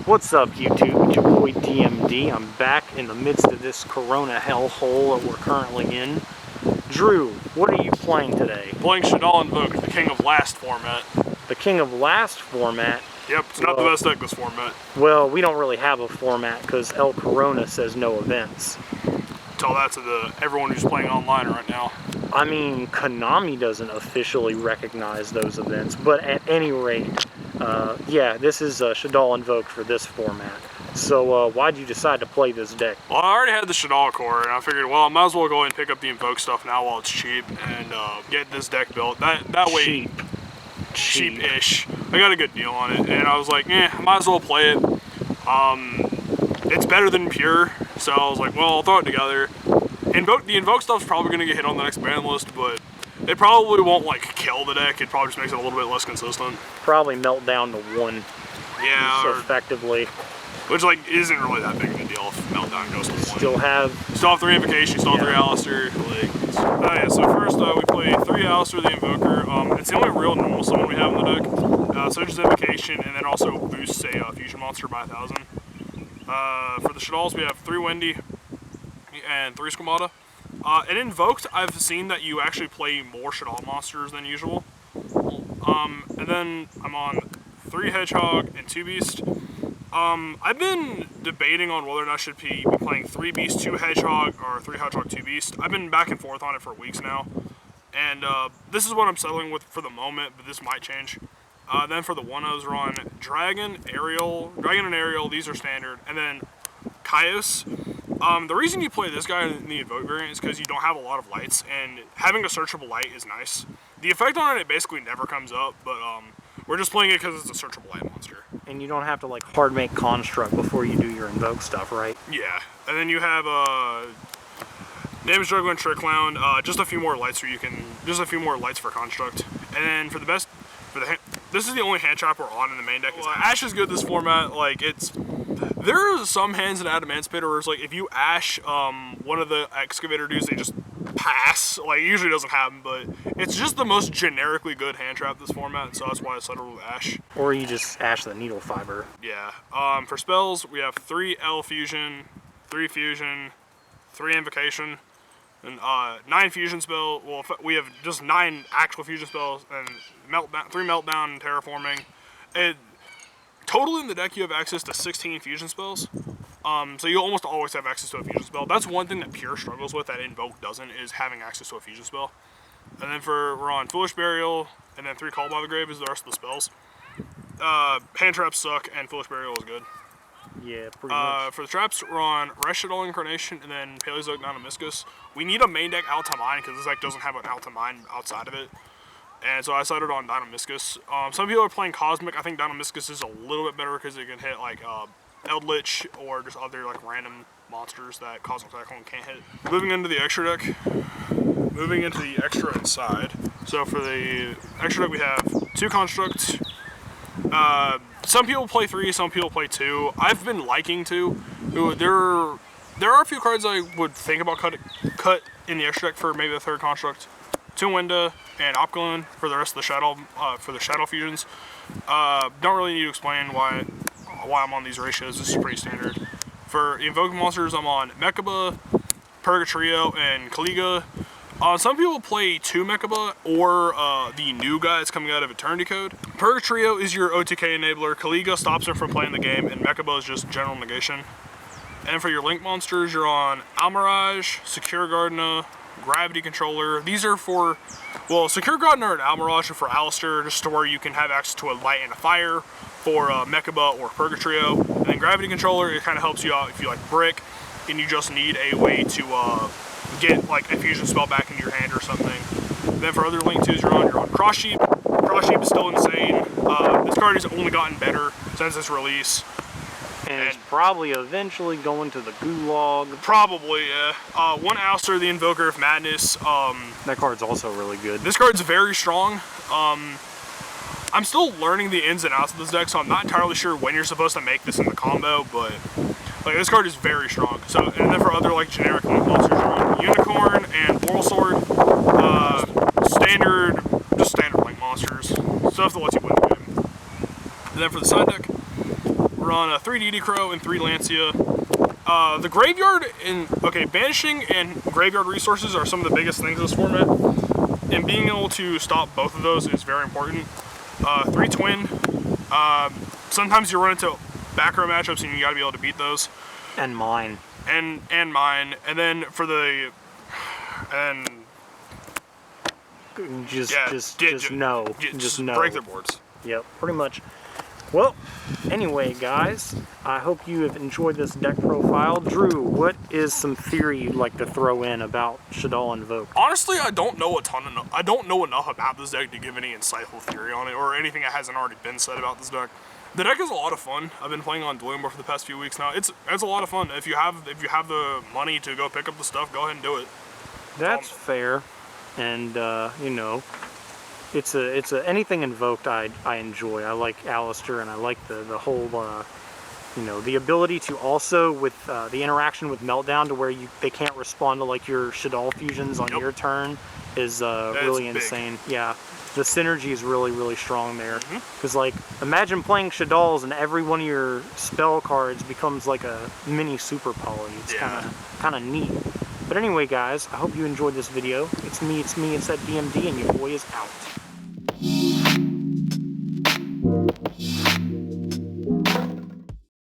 What's up, YouTube? It's your boy DMD. I'm back in the midst of this Corona hellhole that we're currently in. Drew, what are you playing today? Playing Shaddoll Invoked, the king of last format. The king of last format? Yep, it's not the best deck this format. Well, we don't really have a format because El Corona says no events. Tell that to everyone who's playing online right now. I mean, Konami doesn't officially recognize those events, but at any rate, yeah, this is Shaddoll Invoked for this format. So why'd you decide to play this deck? Well, I already had the Shaddoll core, and I figured, well, I might as well go ahead and pick up the Invoke stuff now while it's cheap, and get this deck built. That way, cheap-ish. I got a good deal on it, and I was like, I might as well play it. It's better than Pure, so I was like, well, I'll throw it together. The Invoke stuff's probably going to get hit on the next ban list, but it probably won't, like, kill the deck. It probably just makes it a little bit less consistent. Probably melt down to one. Yeah. So effectively. Which, like, isn't really that big of a deal if Meltdown goes to 1. Still have 3 Invocation, still have 3 Alistair. Like, yeah, so first we play 3 Alistair the Invoker. It's the only real normal summon we have in the deck. So just Invocation, and then also boosts a Fusion Monster by 1,000. For the Shaddolls, we have 3 Wendy and 3 Squamata. In Invoked, I've seen that you actually play more Shaddoll monsters than usual. And then I'm on 3 Hedgehog and 2 Beast. I've been debating on whether or not I should be playing 3 Beast, 2 Hedgehog, or 3 Hedgehog, 2 Beast. I've been back and forth on it for weeks now. And this is what I'm settling with for the moment, but this might change. Then for the 1-0s, we're on Dragon and Ariel, these are standard. And then Caius. The reason you play this guy in the Invoke variant is because you don't have a lot of lights, and having a searchable light is nice. The effect on it basically never comes up, but we're just playing it because it's a searchable light monster. And you don't have to like hard make construct before you do your Invoke stuff, right? Yeah. And then you have Damage Juggler and Trick Clown, just a few more lights for construct. And then for the best, this is the only hand trap we're on in the main deck. Ash is good this format. Like there are some hands in Adamantipator where it's like if you Ash one of the Excavator dudes, they just pass. Like it usually doesn't happen, but it's just the most generically good hand trap this format, so that's why I settled with Ash. Or you just Ash the Needle Fiber. Yeah. For spells, we have 3 L Fusion, 3 Fusion, 3 Invocation, and 9 Fusion spells. Well, we have just 9 actual Fusion spells, and 3 Meltdown and Terraforming. Total in the deck, you have access to 16 Fusion spells. So you almost always have access to a Fusion spell. That's one thing that Pure struggles with that Invoke doesn't, is having access to a Fusion spell. And then we're on Foolish Burial, and then 3 Call by the Grave is the rest of the spells. Hand traps suck, and Foolish Burial is good. Yeah, pretty much. For the traps, we're on Shaddoll Incarnation, and then Paleozoic Dynamiscus. We need a main deck out to mine, because this deck doesn't have an out to mine outside of it. And so I decided on Dynamiscus. Some people are playing Cosmic. I think Dynamiscus is a little bit better because it can hit like Eldritch or just other like random monsters that Cosmic Cyclone can't hit. Moving into the extra deck. Moving into the extra inside. So for the extra deck we have 2 Constructs. Some people play 3, some people play 2. I've been liking 2. There are a few cards I would think about cut in the extra deck for maybe the 3rd Construct. 2 Winda and Opgloon for the rest of the Shadow fusions. Don't really need to explain why I'm on these ratios. This is pretty standard. For Invoking monsters, I'm on Mechaba, Purgatrio, and Kaliga. Some people play 2 Mechaba or the new guy that's coming out of Eternity Code. Purgatrio is your OTK enabler. Kaliga stops him from playing the game, and Mechaba is just general negation. And for your Link monsters, you're on Almirage, Secure Gardener, Gravity Controller. These are for, well, Secure Gardener and Almirage are for Alistair, just to where you can have access to a light and a fire. For Mechaba or Purgatrio. And then Gravity Controller, it kind of helps you out if you like Brick, and you just need a way to get like a fusion spell back into your hand or something. And then for other Link 2s you're on Cross Sheep. Cross Sheep is still insane. This card has only gotten better since its release. And it's probably eventually going to the gulag. Probably, yeah. 1 Alistair, the Invoker of Madness. That card's also really good. This card's very strong. I'm still learning the ins and outs of this deck, so I'm not entirely sure when you're supposed to make this in the combo, but like this card is very strong. So, and then for other like generic Link monsters, you're on Unicorn and Moral Sword. Just standard Link monsters. Stuff that lets you win the game. And then for the side deck, we're run 3 DD Crow and 3 Lancia. The graveyard banishing and graveyard resources are some of the biggest things in this format, and being able to stop both of those is very important. 3 Twin. Sometimes you run into back row matchups and you gotta be able to beat those. And mine. And mine. And then for the Just no. Just no. Break their boards. Yep, pretty much. Well, anyway, guys, I hope you have enjoyed this deck profile. Drew, what is some theory you'd like to throw in about Shaddoll Invoked? Honestly, I don't know I don't know enough about this deck to give any insightful theory on it or anything that hasn't already been said about this deck. The deck is a lot of fun. I've been playing on Dueling Board for the past few weeks now. It's a lot of fun. If you have the money to go pick up the stuff, go ahead and do it. That's fair, and you know, it's anything invoked I enjoy. I like Alistair, and I like the whole you know, the ability to also with the interaction with Meltdown to where they can't respond to like your Shaddoll fusions on your turn is really insane. Yeah. The synergy is really strong there. Because like, imagine playing Shaddolls and every one of your spell cards becomes like a mini super poly. It's kind of neat. But anyway, guys, I hope you enjoyed this video. It's me, it's that DMD, and your boy is out.